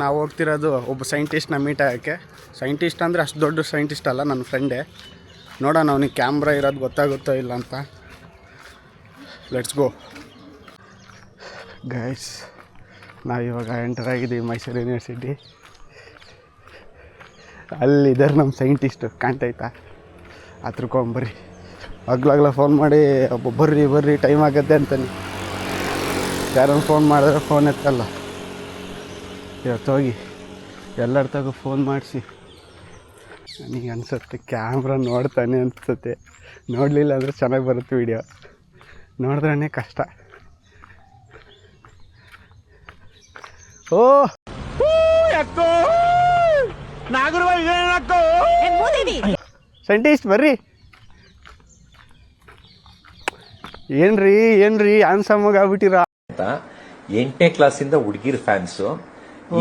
ನಾವು ಹೋಗ್ತಿರೋದು ಒಬ್ಬ ಸೈಂಟಿಸ್ಟ್ನ ಮೀಟ್ ಆಗೋಕ್ಕೆ. ಸೈಂಟಿಸ್ಟ್ ಅಂದರೆ ಅಷ್ಟು ದೊಡ್ಡ ಸೈಂಟಿಸ್ಟ್ ಅಲ್ಲ, ನನ್ನ ಫ್ರೆಂಡೇ. ನೋಡೋಣ ಅವನಿಗೆ ಕ್ಯಾಮ್ರಾ ಇರೋದು ಗೊತ್ತಾಗುತ್ತೋ ಇಲ್ಲ ಅಂತ. Let's go guys. ನಾವಿವಾಗ ಎಂಟರ್ ಆಗಿದ್ದೀವಿ ಮೈಸೂರು ಯೂನಿವರ್ಸಿಟಿ. ಅಲ್ಲಿದ್ದಾರೆ ನಮ್ಮ ಸೈಂಟಿಸ್ಟು, ಕಾಣ್ತೈತಾ? ಹತ್ರಕೊಂಬರ್ರಿ. ಹಗ್ಲಾಗ್ಲ ಫೋನ್ ಮಾಡಿ ಬರ್ರಿ ಟೈಮ್ ಆಗುತ್ತೆ ಅಂತಾನೆ. ಯಾರನ್ನು ಫೋನ್ ಮಾಡಿದ್ರೆ ಫೋನ್ ಎತ್ತಲ್ಲ. ಇವತ್ತು ಹೋಗಿ ಎಲ್ಲರ ತಗೋ ಫೋನ್ ಮಾಡಿಸಿ. ನನಗೆ ಅನಿಸುತ್ತೆ ಕ್ಯಾಮ್ರಾ ನೋಡ್ತಾನೆ ಅನಿಸುತ್ತೆ. ನೋಡಲಿಲ್ಲ ಅಂದರೆ ಚೆನ್ನಾಗಿ ಬರುತ್ತೆ ವೀಡಿಯೋ, ನೋಡಿದ್ರೇ ಕಷ್ಟ. ಓ ಸೈಂಟಿಸ್ಟ್ ಬರ್ರಿ. ಏನ್ರಿ ಆನ್ಸಮ್ಮಾಗ ಆಗ್ಬಿಟ್ಟಿರ. 8ನೇ ಕ್ಲಾಸಿಂದ ಹುಡುಗಿರ್ ಫ್ಯಾನ್ಸು,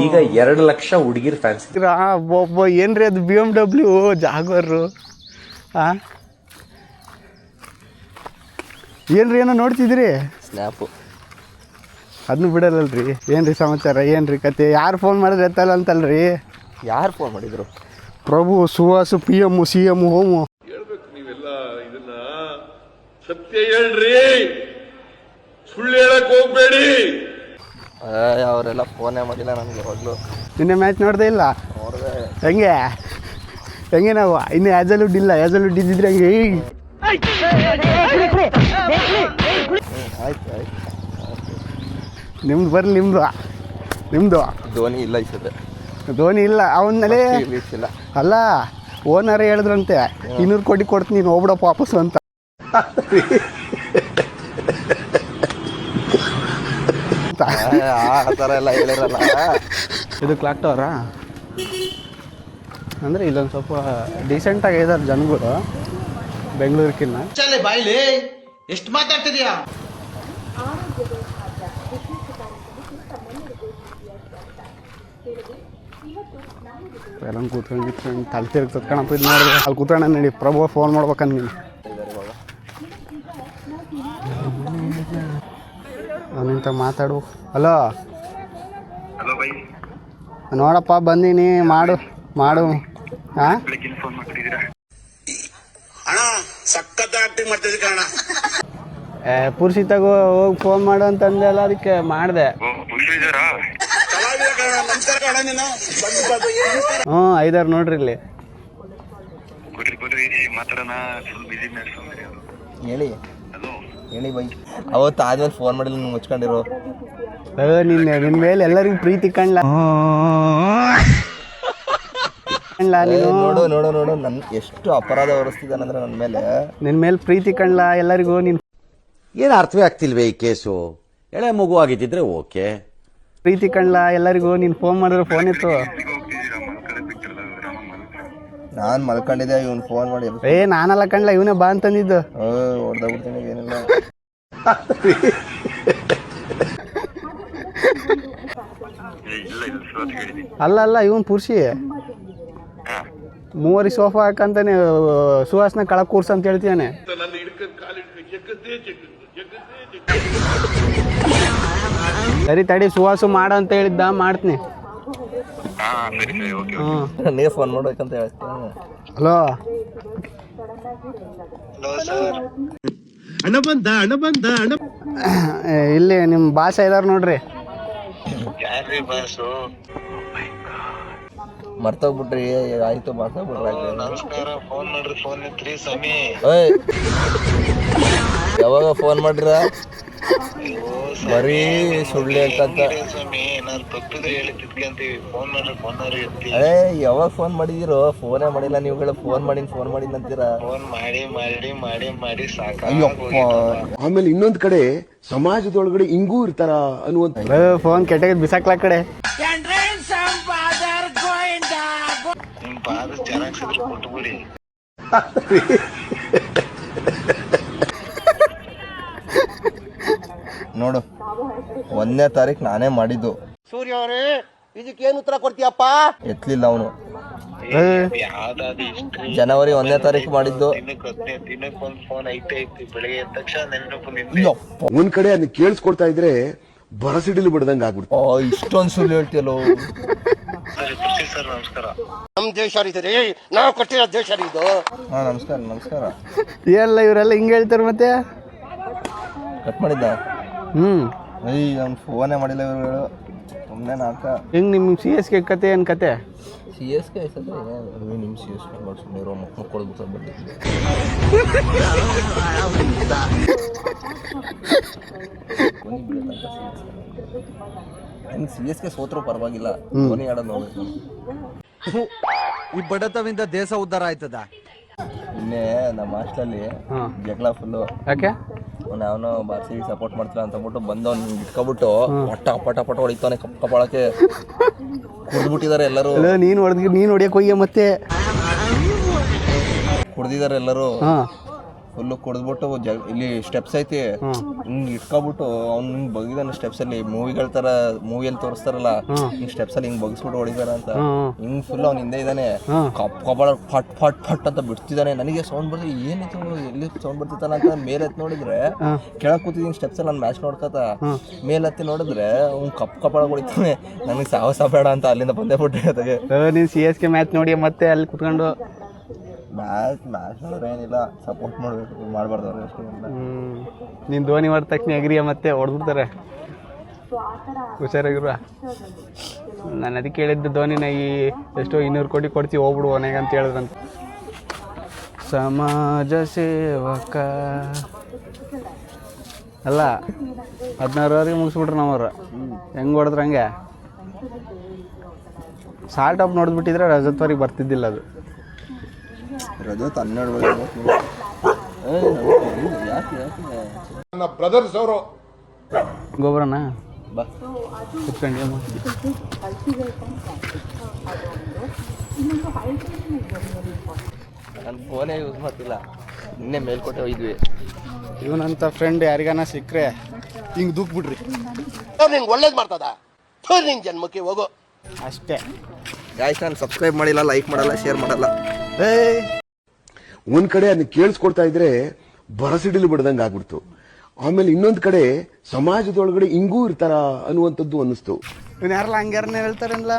ಈಗ 2 ಲಕ್ಷ ಹುಡುಗಿರ್ ಫ್ಯಾನ್ಸ್. ಒಬ್ಬ ಏನ್ರಿ ಅದು BMW ಜಾಗ್ವಾರು. ಏನ್ರಿ ಏನೋ ನೋಡ್ತಿದ್ರಿ? ಸ್ನ್ಯಾಪು. ಅದನ್ನು ಬಿಡಲ್ಲಲ್ರಿ. ಏನ್ರಿ ಸಮಾಚಾರ, ಏನ್ರಿ ಕತೆ? ಯಾರು ಫೋನ್ ಮಾಡಿದ್ರೆ ಎತ್ತಲ್ಲ ಅಂತಲ್ರಿ? ಯಾರು ಫೋನ್ ಮಾಡಿದ್ರು? ಪ್ರಭು, ಸುಹಾಸು, PM, CM, ಹೋಮು. ಹೇಳ್ಬೇಕು ನೀವೆಲ್ಲ ಇದನ್ನ. ಸತ್ಯ ಹೇಳ್ರಿ, ಸುಳ್ಳು ಹೇಳಕ್ ಹೋಗ್ಬೇಡಿ. ಅವರೆಲ್ಲ ಫೋನೇ ಮಾಡಿಲ್ಲ ನನಗೆ ಯಾವಾಗಲೂ. ನಿನ್ನೆ ಮ್ಯಾಚ್ ನೋಡ್ದೇ ಇಲ್ಲ? ನೋಡಿದೆ. ಹೆಂಗೆ ನಾವು ಇನ್ನು ಆ್ಯಸಲ್ವುಡ್ ಇದ್ದಿದ್ರೆ ಹಂಗೆ. ಆಯ್ತು ನಿಮ್ದು ಬರ್ಲಿ, ನಿಮ್ಮದು. ಧೋನಿ ಇಲ್ಲ ಈ ಸದ್ಯ. ಧೋನಿ ಇಲ್ಲ ಅವನ್ನಲ್ಲಿ ಇಲ್ಲ. ಅಲ್ಲ, ಓನರೇ ಹೇಳಿದ್ರಂತೆ 200 ಕೋಟಿ ಕೊಡ್ತೀನಿ, ನೀನು ಹೋಗ್ಬಿಡಪ್ಪ ವಾಪಸ್ಸು ಅಂತ. ಆ ಥರ ಎಲ್ಲ ಹೇಳಿರಲ್ಲ. ಇದು ಕ್ಲಾಕ್ ಟವರಾ? ಅಂದರೆ ಇಲ್ಲೊಂದು ಸ್ವಲ್ಪ ಡೀಸೆಂಟಾಗಿ ಇದ್ದಾರೆ ಜನಗಳು ಬೆಂಗಳೂರಿಗಿನ್ನ. ಚಲೆ ಬಾಯ್ಲಿ, ಎಷ್ಟು ಮಾತಾಡ್ತಿದ್ಯಾ? ಎಲ್ಲ ಕೂತ್ಕೊಂಡು ತಲೆ ತಿರುಗಿ ಕಣಪ್ಪ. ಇದು ಮಾಡಿದ್ರೆ ಅಲ್ಲಿ ಕೂತ್ಕೊಂಡ ನಡಿ. ಪ್ರಭು ಫೋನ್ ಮಾಡ್ಬೇಕಂತ ನೀನು. ಅವನಿಂತ ಮಾತಾಡು. ಹಲೋ ನೋಡಪ್ಪ ಬಂದೀನಿ, ಮಾಡು. ಹಾಂ ಪುರುಷಿತಾಗ ಹೋಗಿ ಫೋನ್ ಮಾಡು ಅಂತಂದೆಲ್ಲ, ಅದಕ್ಕೆ ಮಾಡಿದೆ. 5 ನೋಡ್ರಿ ಇಲ್ಲಿ. ಹೇಳಿ ಬೈ. ಅವತ್ತು ಆದ್ಮೇಲೆ ಫೋನ್ ಮಾಡಿಲ್ಲ, ನೀವು ಮುಚ್ಕೊಂಡಿರೋ. ನಿನ್ನ ಮೇಲೆ ಎಲ್ಲರಿಗೂ ಪ್ರೀತಿ ಕಾಣ್ಲ. ನೋಡು ನನ್ ಎಷ್ಟು ಅಪರಾಧ ಹೊರಿಸ್ತಿದ್ದಾನಂದ್ರೆ ನನ್ನ ಮೇಲೆ. ನಿನ್ ಮೇಲೆ ಪ್ರೀತಿ ಕಾಣ್ಲ ಎಲ್ಲರಿಗೂ. ನೀನ್ ಏನು ಅರ್ಥವೇ ಆಗ್ತಿಲ್ವೇ ಈ ಕೇಸು? ಎಳೆ ಮಗು ಆಗಿದ್ದಿದ್ರೆ ಓಕೆ. ಪ್ರೀತಿ ಕಾಣ್ಲ ಎಲ್ಲರಿಗೂ. ನೀನ್ ಫೋನ್ ಮಾಡಿದ್ರೆ ಫೋನ್ ಇತ್ತು. ನಾನ್ ಮಲ್ಕೊಂಡಿದ್ದೆ, ಇವನ್ ಫೋನ್ ಮಾಡಿ. ನಾನಲ್ಲ ಕಣ್ಲ, ಇವನೇ ಬಾ ಅಂತಂದಿದ್ದು. ಹೊಡೆದ್ಬಿಡ್ತೀನಿ, ಏನಿಲ್ಲ. ಅಲ್ಲ ಇವನ್ ಪುರುಷಿ 3 ಸೋಫಾ ಹಾಕಂತಾನೆ ಸುಹಾಸ್ನ ಕಳಕ್ ಕೂರ್ಸ ಅಂತ ಹೇಳ್ತೀಯಾನೆ. ಸರಿ ತಡಿ, ಸುಹಾಸು ಮಾಡ ಅಂತ ಹೇಳಿದ್ದ, ಮಾಡ್ತೀನಿ. ನೀವೇ ಫೋನ್ ಮಾಡ್ಬೇಕಂತ ಹೇಳ್ತೀನಿ. ಹಲೋ ಅಣ್ಣ ಬಂದ. ಇಲ್ಲಿ ನಿಮ್ಮ ಭಾಷೆ ಇದಾರ ನೋಡ್ರಿ. ಮರ್ತೋಗ್ಬಿಟ್ರಿ. ಆಯ್ತು, ಮರ್ತೋಗ್ಬಿಟ್ರಿ. ನಮಸ್ಕಾರ. ಫೋನ್ ಮಾಡ್ರಿ, ಫೋನ್ ಇತ್ರಿ ಸಮಿ. ಯಾವಾಗ ಫೋನ್ ಮಾಡ್ರ? ಬರೀ ಸುಳ್ಳು ಹೇಳ್ತಂತ. ನಾನು ತಪ್ಪಿದ್ರೆ ಹೇಳಿದ್ಕಂತೀವಿ. ಫೋನ್ ಮಾಡ್ರಿ, ಯಾವಾಗ ಫೋನ್ ಮಾಡಿದಿರೋ? ಫೋನೇ ಮಾಡಿಲ್ಲ ನೀವುಗಳು. ಫೋನ್ ಮಾಡಿ ಅಂತೀರಾ. ಫೋನ್ ಮಾಡಿ ಸಾಕ. ಆಮೇಲೆ ಇನ್ನೊಂದ್ ಕಡೆ ಸಮಾಜದೊಳಗಡೆ ಹಿಂಗೂ ಇರ್ತಾರ ಅನ್ನುವಂತ. ಫೋನ್ ಕೆಟ್ಟ ಬಿಸಾಕ್ಲ ಕಡೆ. ನಿಮ್ ಪಾದ ಚೆನ್ನಾಗಿ ಸಿದ್ರೆ ಕೊಟ್ಬಿಡಿ. ನೋಡು, 1ನೇ ತಾರೀಕು ನಾನೇ ಮಾಡಿದ್ದು. ಸೂರ್ಯ ಅವರೇ, ಇದಕ್ಕೇನು ಉತ್ತರ ಕೊಡ್ತೀಯಪ್ಪ? ಎತ್ತಲಿಲ್ಲ ಅವನು. ಜನವರಿ 1ನೇ ತಾರೀಕು ಮಾಡಿದ್ದು. ದಿನಕ್ಕೊಂದು ಫೋನ್ ಐತೆ ಬೆಳಿಗ್ಗೆ ಎದ್ದ ತಕ್ಷಣ ನೆನಪು ನಿಂದೆ. ಒಂದ್ ಕಡೆ ಅದನ್ನ ಕೇಳಿಸ್ಕೊಡ್ತಾ ಇದ್ರೆ ಬರಸಿಡಿಲು ಬಿಡ್ದಂಗೆ ಆಗ್ಬಿಡ್ತು. ಇಷ್ಟೊಂದು ಸುಳ್ಳು ಹೇಳ್ತಿಯಲ್ಲೋ. ಸರಿ ಬರ್ತೀನಿ ಸರ್, ನಮಸ್ಕಾರ. ನಮ್ ದೇಶ ರೀ, ನಾವು ಕೊಟ್ಟಿರೋ ದೇಶ ರೀ ಇದು. ಹಾಂ ನಮಸ್ಕಾರ ನಮಸ್ಕಾರ. ಎಲ್ಲ ಇವರೆಲ್ಲ ಹಿಂಗೆ ಹೇಳ್ತಾರೆ ಮತ್ತೆ. ಕಟ್ ಮಾಡಿದ್ದ ಅವ್ನು ಫೋನೇ ಮಾಡಿಲ್ಲ ಇವರು. ಸುಮ್ಮನೆ ನಾಕ ಹೆಂಗೆ ನಿಮ್ಮ ಸಿ ಎಸ್ ಕೆ ಕತೆ ಏನು ಕತೆ? ಸಿ ಎಸ್ ಕೆ ಐಸಲ್ಲ ನಿಮ್ಮ ಸಿ ಎಸ್ ಕೆ ಮಾಡಿ ಸುಮ್ಮನೆ ಇರೋ ಮಕ್ಕಳು ಕೊಡ್ಬಿಟ್ಟು ಬಂದಿದ್ದೀನಿ. ಸಿ ಎಸ್ ಕೆ ಸೋತ್ರೂ ಪರವಾಗಿಲ್ಲ, ಧೋನಿ ಆಡೋದು ನೋಡ್ಬೇಕು. ಈ ಬಡತವಿಂದ ದೇಶ ಉದ್ಧಾರ ಆಯ್ತದ. ಇನ್ನೇ ನಮ್ಮ ಹಾಸ್ಟೆಲಲ್ಲಿ ಜಗಳ ಫುಲ್ಲು. ಯಾಕೆ? ಅವನು ಬಾರ್ಸಿಗೆ ಸಪೋರ್ಟ್ ಮಾಡ್ತಿಲ್ಲ ಅಂತ ಅಂದ್ಬಿಟ್ಟು ಬಂದವ್ನು ಇಟ್ಕೊಬಿಟ್ಟು ಪಟ ಪಟ ಹೊಡಿತಾನೆ ಕಪಾಳಕ್ಕೆ. ಕುಡ್ದ್ಬಿಟ್ಟಿದ್ದಾರೆ ಎಲ್ಲರೂ. ನೀನು ಹೊಡಿಯಕ್ಕೆ ಹೋಗಿ ಮತ್ತೆ ಕುಡ್ದಿದ್ದಾರೆ ಎಲ್ಲರೂ. ಫುಲ್ಲು ಕುಡಿದ್ಬಿಟ್ಟು ಇಲ್ಲಿ ಸ್ಟೆಪ್ಸ್ ಐತಿ, ಹಿಂಗೆ ಇಟ್ಕೊಬಿಟ್ಟು ಅವ್ನು ಹಿಂಗೆ ಬಗಿದಾನೆ ಸ್ಟೆಪ್ಸ್ ಅಲ್ಲಿ. ಮೂವಿಗಳ ತರ ಮೂವಿಯಲ್ಲಿ ತೋರಿಸ್ತಾರಲ್ಲ, ಹಿಂಗ್ ಸ್ಟೆಪ್ಸ್ ಅಲ್ಲಿ ಹಿಂಗ್ ಬಗ್ಸ್ಬಿಟ್ಟು ಹೊಡಿದಾರ ಅಂತ. ಹಿಂಗ್ ಫುಲ್ ಅವ್ನ ಹಿಂದೆ ಇದ್ದಾನೆ, ಕಪಾಳ ಫಟ್ ಫಟ್ ಫಟ್ ಅಂತ ಬಿಡ್ತಿದ್ದಾನೆ. ನನಗೆ ಸೌಂಡ್ ಬರ್ತಿ, ಏನಿತ್ತು ಎಲ್ಲಿ ಸೌಂಡ್ ಬರ್ತಿತ್ತಾನ ಅಂತ ಮೇಲೆ ಎತ್ತಿ ನೋಡಿದ್ರೆ, ಕೆಳಗೆ ಕೂತಿದ್ದೀನಿ ಸ್ಟೆಪ್ಸ್ ಅಲ್ಲಿ ನಾನು ಮ್ಯಾಚ್ ನೋಡ್ಕತ. ಮೇಲೆ ಹತ್ತಿ ನೋಡಿದ್ರೆ ಅವ್ನು ಕಪಾಳ ಹೊಡಿತಾನೆ. ನನಗೆ ಸಾಹಸ ಬೇಡ ಅಂತ ಅಲ್ಲಿಂದ ಬಂದೇ ಬಿಟ್ಟೆ. ಅದಕ್ಕೆ ನೀನು ಸಿ ಎಸ್ ಕೆ ಮ್ಯಾಚ್ ನೋಡಿ ಮತ್ತೆ ಅಲ್ಲಿ ಕುತ್ಕೊಂಡು ಮ್ಯಾಚ್ ನೋಡಿದ್ರೆ ಏನಿಲ್ಲ, ಸಪೋರ್ಟ್ ಮಾಡಬೇಕು, ಮಾಡಬಾರ್ದು ಅವ್ರು ಅಷ್ಟೇ. ನೀನು ಧೋನಿ ಹೊರ ತಕ್ಷಣ ಎಗ್ರಿಯ ಮತ್ತೆ ಹೊಡೆದ್ಬಿಡ್ತಾರೆ. ಹುಷಾರಾಗಿರುವ. ನಾನು ಅದಕ್ಕೆ ಹೇಳಿದ್ದು ಧೋನಿನ ಈ ಎಷ್ಟೋ 200 ಕೋಟಿ ಕೊಡ್ತೀವಿ ಹೋಗ್ಬಿಡು ಮನೆಗೆ ಅಂತ ಹೇಳಿದ್ರಂತ. ಸಮಾಜ ಸೇವಕ ಅಲ್ಲ 16ವರೆಗೆ ಮುಗಿಸ್ಬಿಟ್ರು ನಮ್ಮವ್ರು. ಹೆಂಗೆ ಹೊಡೆದ್ರು ಹಂಗೆ. ಸಾಲ್ಟ್ ಅಪ್ ನೋಡಿದ್ಬಿಟ್ಟಿದ್ರೆ ರಜತ್ವರೆಗೆ ಬರ್ತಿದ್ದಿಲ್ಲ ಅದು. ರಜತ್ 12 ನನ್ನ ಬ್ರದರ್ಸ್ ಅವರು ಗೊಬ್ಬರನಾ ಬಾ ಕುತ್ಕೊಂಡು ನಾನು ಫೋನೇ ಯೂಸ್ ಮಾಡ್ತಿಲ್ಲ. ನಿನ್ನೆ ಮೇಲ್ಕೋಟೆ ಹೋಗಿದ್ವಿ. ಇವನಂತ ಫ್ರೆಂಡ್ ಯಾರಿಗಾನ ಸಿಕ್ಕರೆ ಹಿಂಗೆ ದೂಕ್ಬಿಡ್ರಿ. ನಿಂಗೆ ಒಳ್ಳೇದು ಮಾಡ್ತದ, ನಿನ್ ಜನ್ಮಕ್ಕೆ ಹೋಗೋ ಅಷ್ಟೇ. ಗಾಯ್ಸ್, ನಾನು ಸಬ್ಸ್ಕ್ರೈಬ್ ಮಾಡಿಲ್ಲ, ಲೈಕ್ ಮಾಡಲ್ಲ, ಶೇರ್ ಮಾಡಲ್ಲ. ಒಂದ್ ಕಡೆ ಅದನ್ನ ಕೇಳಿಸ್ಕೊಡ್ತಾ ಇದ್ರೆ ಬರಸಿಡಿಲು ಬಿಡ್ದಂಗೆ ಆಗ್ಬಿಡ್ತು. ಆಮೇಲೆ ಇನ್ನೊಂದ್ ಕಡೆ ಸಮಾಜದೊಳಗಡೆ ಹಿಂಗೂ ಇರ್ತಾರ ಅನ್ನುವಂಥದ್ದು ಅನ್ನಿಸ್ತು. ಇವನು ಯಾರಲ್ಲ ಹಂಗ್ಯಾರನ್ನ ಹೇಳ್ತಾರಲ್ಲ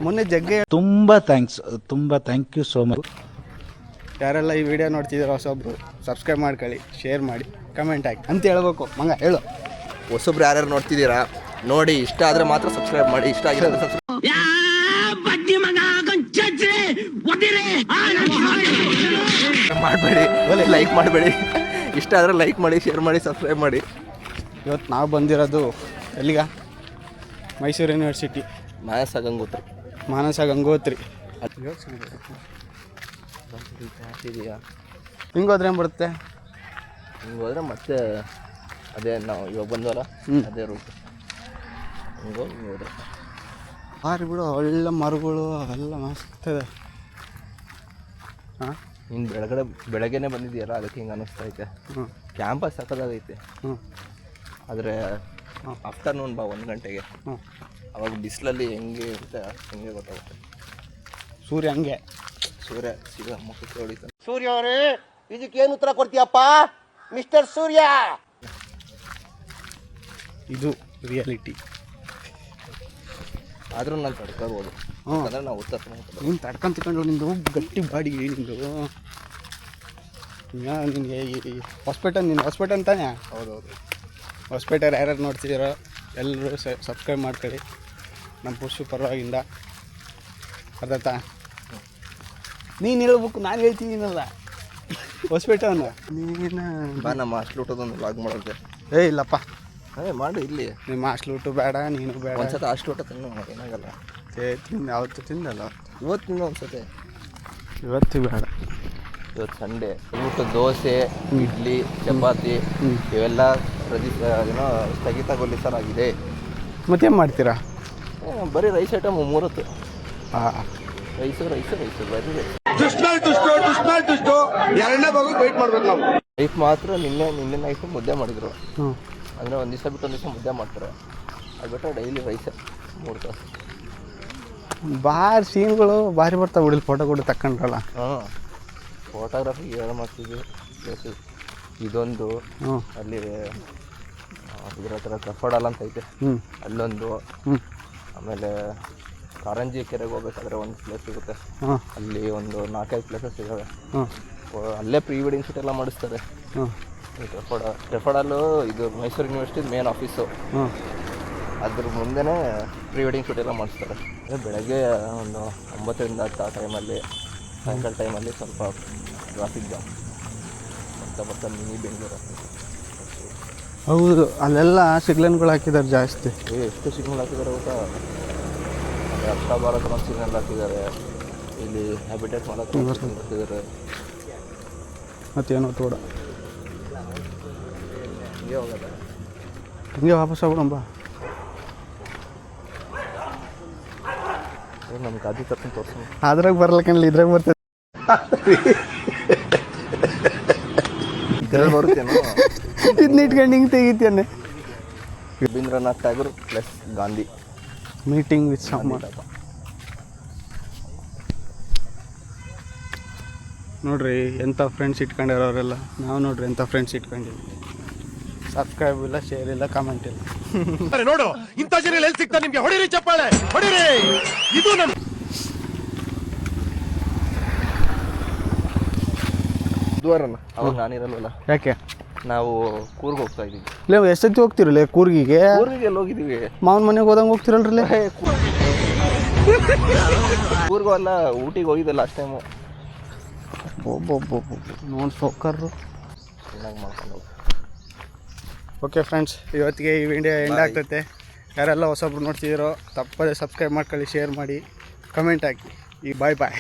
ಮೊನ್ನೆ ಜಗ್ಗೆ. ತುಂಬಾ ಥ್ಯಾಂಕ್ ಯು ಸೋ ಮಚ್. ಯಾರೆಲ್ಲ ಈ ವಿಡಿಯೋ ನೋಡ್ತಿದ್ದೀರೋ ಹೊಸೊಬ್ರು ಸಬ್ಸ್ಕ್ರೈಬ್ ಮಾಡ್ಕೊಳ್ಳಿ, ಶೇರ್ ಮಾಡಿ, ಕಮೆಂಟ್ ಹಾಕಿ ಅಂತ ಹೇಳ್ಬೇಕು. ಮಂಗ ಹೇಳು. ಹೊಸೊಬ್ರು ಯಾರ್ಯಾರು ನೋಡ್ತಿದ್ದೀರಾ ನೋಡಿ, ಇಷ್ಟ ಆದ್ರೆ ಮಾತ್ರ ಸಬ್ಸ್ಕ್ರೈಬ್ ಮಾಡಿ. ಇಷ್ಟ ಆಗಿಲ್ಲ ಸಬ್ಸ್ಕ್ರೈಬ್ ಮಾಡಬೇಡಿ, ಲೈಕ್ ಮಾಡಬೇಡಿ. ಇಷ್ಟ ಆದ್ರೆ ಲೈಕ್ ಮಾಡಿ, ಶೇರ್ ಮಾಡಿ, ಸಬ್ಸ್ಕ್ರೈಬ್ ಮಾಡಿ. ಇವತ್ತು ನಾವು ಬಂದಿರೋದು ಎಲ್ಲಿಗ? ಮೈಸೂರು ಯೂನಿವರ್ಸಿಟಿ ಮಾನಸ ಗಂಗೋತ್ರಿ. ಇದೆಯಾ? ಹಿಂಗೆ ಹೋದ್ರೆ ಏನು ಬರುತ್ತೆ? ಹಿಂಗೆ ಹೋದ್ರೆ ಮತ್ತೆ ಅದೇ ನಾವು ಇವಾಗ ಬಂದವಲ್ಲ ಅದೇ ರೂಟ್. ಹಿಂಗೆ ಹೋದ್ರೆ ಹಾರಿ ಬಿಡು, ಒಳ್ಳೆ ಮರಗಳು ಅವೆಲ್ಲ ಮಸ್ತ್ ಇದೆ. ಹಾಂ, ನೀನು ಬೆಳಗ್ಗೆನೆ ಬಂದಿದ್ದೀಯಲ್ಲ, ಅದಕ್ಕೆ ಹಿಂಗೆ ಅನ್ನಿಸ್ತೈತೆ. ಕ್ಯಾಂಪಸ್ ಸಕ್ಕದಾಗೈತೆ. ಆದರೆ ಆಫ್ಟರ್ನೂನ್ ಬಾ 1 ಗಂಟೆಗೆ. ಅವಾಗ ಬಿಸಿಲಲ್ಲಿ ಹೆಂಗೆ ಇರುತ್ತೆ ಹೆಂಗೆ ಗೊತ್ತಾಗುತ್ತೆ. ಸೂರ್ಯ ಹಂಗೆ ಸೀದಾ ಮುಖಕ್ಕೆ ಹೊಡಿತಾನೆ. ಸೂರ್ಯ ಅವರೇ, ಇದಕ್ಕೇನು ಉತ್ತರ ಕೊಡ್ತೀಯಪ್ಪ ಮಿಸ್ಟರ್ ಸೂರ್ಯ? ಇದು ರಿಯಾಲಿಟಿ. ಆದರೂ ನಾನು ತಡ್ಕೋಬೋದು, ಯಾಕಂದರೆ ನಾವು ಉತ್ತರ ನೀನು ತಡ್ಕೊಂತಿಕೊಂಡು ನಿಂದು ಗಟ್ಟಿ ಬಾಡಿ ನಿಂದು. ನಿನಗೆ ಈ ಹಾಸ್ಪಿಟಲ್ ಅಂತಾನೆ. ಹೌದೌದು. ಹಾಸ್ಪಿಟಲ್ ಯಾರ್ಯಾರು ನೋಡ್ತಿದ್ದೀರೋ ಎಲ್ಲರೂ ಸಬ್ಸ್ಕ್ರೈಬ್ ಮಾಡ್ಕೊಳ್ಳಿ ನಮ್ಮ ಪುರುಷ ಪರವಾಗಿಂದ. ಅರ್ಥ? ನೀನು ಹೇಳ್ಬೇಕು, ನಾನು ಹೇಳ್ತಿದ್ದೀನಲ್ಲ ಹಾಸ್ಪಿಟಲ್ನ. ನೀನು ಬಾ ನಮ್ಮ ಹಾಸ್ಟೆಲ್ ಊಟದೊಂದು ವ್ಲಾಗ್ ಮಾಡೋಕ್ಕೆ. ಇಲ್ಲಪ್ಪ, ಮಾಡಿ ಇಲ್ಲಿ. ನಿಮ್ಮ ಹಾಸ್ಟೆಲ್ ಊಟ ಬೇಡ, ನೀನು ಬೇಡ. ಒಂದ್ಸತಿ ಹಾಸ್ಟೆಲ್ ಊಟ ತಿನ್ನು, ಏನಾಗಲ್ಲ. ತಿಂದು ಯಾವತ್ತು ತಿಂದಲ್ಲ. ಇವತ್ತು ತಿನ್ನು ಒಂದ್ಸತಿ. ಇವತ್ತು ಬೇಡ. ಇವತ್ತು ಸಂಡೇ. ಊಟ ದೋಸೆ, ಇಡ್ಲಿ, ಚಪಾತಿ ಇವೆಲ್ಲ ಏನೋ ಸ್ಥಗಿತಗೊಳಿಸಲಾಗಿದೆ. ಮತ್ತೇನು ಮಾಡ್ತೀರಾ? ಬರೀ ರೈಸ್ ಐಟಮ್ 3 ಹೊತ್ತು. ಹಾಂ, ರೈಸು ಬರೀ ರೈಸ್. ಎರಡನೇ ಭಾಗ ವೆಯ್ಟ್ ಮಾಡ್ಬೇಕು ನಾವು. ರೈಸ್ ಮಾತ್ರ ನಿನ್ನೆ ನೈಟ್ ಮುದ್ದೆ ಮಾಡಿದ್ರು. ಅಂದರೆ ಒಂದು ದಿವಸ ಬಿಟ್ಟು ಒಂದು ದಿವಸ ಮುದ್ದೆ ಮಾಡ್ತಾರೆ. ಅದು ಬಿಟ್ಟರೆ ಡೈಲಿ ರೈಸ್ 3 ತಾಸು. ಭಾರಿ ಸೀನ್ಗಳು ಭಾರಿ ಬರ್ತಾವೆ. ಬಿಡಲಿ ಫೋಟೋ ಕೂಡ ತಗೊಂಡ್ರಲ್ಲ. ಹಾಂ, ಫೋಟೋಗ್ರಫಿ ಹೇಳ ಮಾಡ್ತಿದ್ವಿ ಪ್ಲೇಸಸ್. ಇದೊಂದು ಅಲ್ಲಿ ಇದ್ರ ಹತ್ರ ಕಫಡಲ್ ಅಂತ ಐತೆ, ಹ್ಞೂ ಅಲ್ಲೊಂದು. ಹ್ಞೂ ಆಮೇಲೆ ಕಾರಂಜಿ ಕೆರೆಗೆ ಹೋಗ್ಬೇಕಾದ್ರೆ ಒಂದು ಪ್ಲೇಸ್ ಸಿಗುತ್ತೆ, ಹಾಂ ಅಲ್ಲಿ ಒಂದು 4-5 ಪ್ಲೇಸಸ್ ಇದ್ದಾವೆ. ಹಾಂ ಅಲ್ಲೇ ಪ್ರೀ ವೆಡ್ಡಿಂಗ್ ಶೂಟ್ ಎಲ್ಲ ಮಾಡಿಸ್ತಾರೆ. ಹಾಂ ಟ್ರೆಫಡಲ್ಲೂ ಇದು ಮೈಸೂರು ಯೂನಿವರ್ಸಿಟಿ ಮೇನ್ ಆಫೀಸು, ಹಾಂ ಅದ್ರ ಮುಂದೆನೇ ಪ್ರೀ ವೆಡ್ಡಿಂಗ್ ಶೂಟ್ ಎಲ್ಲ ಮಾಡಿಸ್ತಾರೆ. ಬೆಳಗ್ಗೆ ಒಂದು 9ರಿಂದ 10 ಆ ಟೈಮಲ್ಲಿ, ಸಾಯಂಕಾಲ ಟೈಮಲ್ಲಿ ಸ್ವಲ್ಪ ಟ್ರಾಫಿಕ್ ಜಾಮ್ ಬರ್ತಾ ಮಿನಿ ಬೆಂಗಳೂರು. ಹೌದು, ಅಲ್ಲೆಲ್ಲ ಸಿಗ್ಲನ್ಗಳು ಹಾಕಿದ್ದಾರೆ ಜಾಸ್ತಿ. ಎಷ್ಟು ಸಿಗ್ನಲ್ ಹಾಕಿದ್ದಾರೆ ಗೊತ್ತಾ? ಅಕ್ಷ ಭಾರತ ಒಂದು ಸಿಗ್ನಲ್ ಹಾಕಿದ್ದಾರೆ, ಇಲ್ಲಿ ಹ್ಯಾಬಿಟೇಟ್ ಮಾಡೋಕ್ಕೆ ಹಾಕಿದ್ದಾರೆ. ಮತ್ತೇನೋ ತೋಡ ಹಿಂಗೆ ಹೋಗೋದ ಹಿಂಗೆ ವಾಪಸ್ ಹೋಗೋಣಂಬ. ನಮ್ಮ ಗಾದಿ ತರ್ಕೊಂಡು ತೋರಿಸೋಣ. ಅದ್ರಾಗ ಬರಲ್ಲ ಇದ್ರಾಗ ಬರ್ತದೆ. ಇದ್ರಲ್ಲಿ ಬರುತ್ತೇನೋ. ಇದನ್ನ ಇಟ್ಕೊಂಡು ಹಿಂಗೆ ತೆಗಿತೇನೆ. Rabindranath Tagore plus Gandhi meeting with summer. ನೋಡ್ರಿ ಎಂಥ ಫ್ರೆಂಡ್ಸ್ ಇಟ್ಕೊಂಡಿರೋರೆಲ್ಲ. ನಾವು ನೋಡ್ರಿ ಎಂಥ ಫ್ರೆಂಡ್ಸ್ ಇಟ್ಕೊಂಡಿದ್ವಿ. ಸಬ್ಸ್ಕ್ರೈಬ್ ಇಲ್ಲ, ಶೇರ್ ಇಲ್ಲ, ಕಾಮೆಂಟ್ ಇಲ್ಲ. ನೋಡು ಇಂಥ ಜನ ಎಲ್ಲಿ ಸಿಗ್ತಾರೆ ನಿಮ್ಗೆ? ಹೊಡಿರಿ ಚಪ್ಪಾಳೆ, ಹೊಡಿರಿ. ಇದು ನಮ್ಮ ಬುಧವಾರನ ಅವಾಗ ನಾನಿರಲ್ವಲ್ಲ, ಯಾಕೆ ನಾವು ಕೂರ್ಗ್ ಹೋಗ್ತಾ ಇದ್ದೀವಿ. ಲೇ ಎಷ್ಟೊತ್ತಿ ಹೋಗ್ತಿರಲ್ಲ ಕೂರ್ಗಿಗೆ? ಕೂರ್ಗಿಗೆ ಎಲ್ಲಿ ಹೋಗಿದ್ದೀವಿ? ಮಾವನ ಮನೆಗೆ ಹೋದಂಗೆ ಹೋಗ್ತಿರಲ್ರಿ? ಕೂರ್ಗು ಅಲ್ಲ, ಊಟಿಗೆ ಹೋಗಿದ್ದಲ್ಲ ಲಾಸ್ಟ್ ಟೈಮು. ಒಬ್ಬೊಬ್ಬೊಬ್ಬ ನೋಡಿ ಸೊಕ್ಕರ್ರು. ಚೆನ್ನಾಗಿ ಮಾಡ್ಕೊಂಡು ಹೋಗಿ. ಓಕೆ ಫ್ರೆಂಡ್ಸ್, ಇವತ್ತಿಗೆ ಈ ವಿಡಿಯೋ ಎಂಡ್ ಆಗ್ತೈತೆ. ಯಾರೆಲ್ಲ ಹೊಸಬ್ರು ನೋಡ್ತಿದ್ದೀರೋ ತಪ್ಪದೇ ಸಬ್ಸ್ಕ್ರೈಬ್ ಮಾಡ್ಕೊಳ್ಳಿ, ಶೇರ್ ಮಾಡಿ, ಕಮೆಂಟ್ ಹಾಕಿ. ಈ ಬಾಯ್ ಬಾಯ್.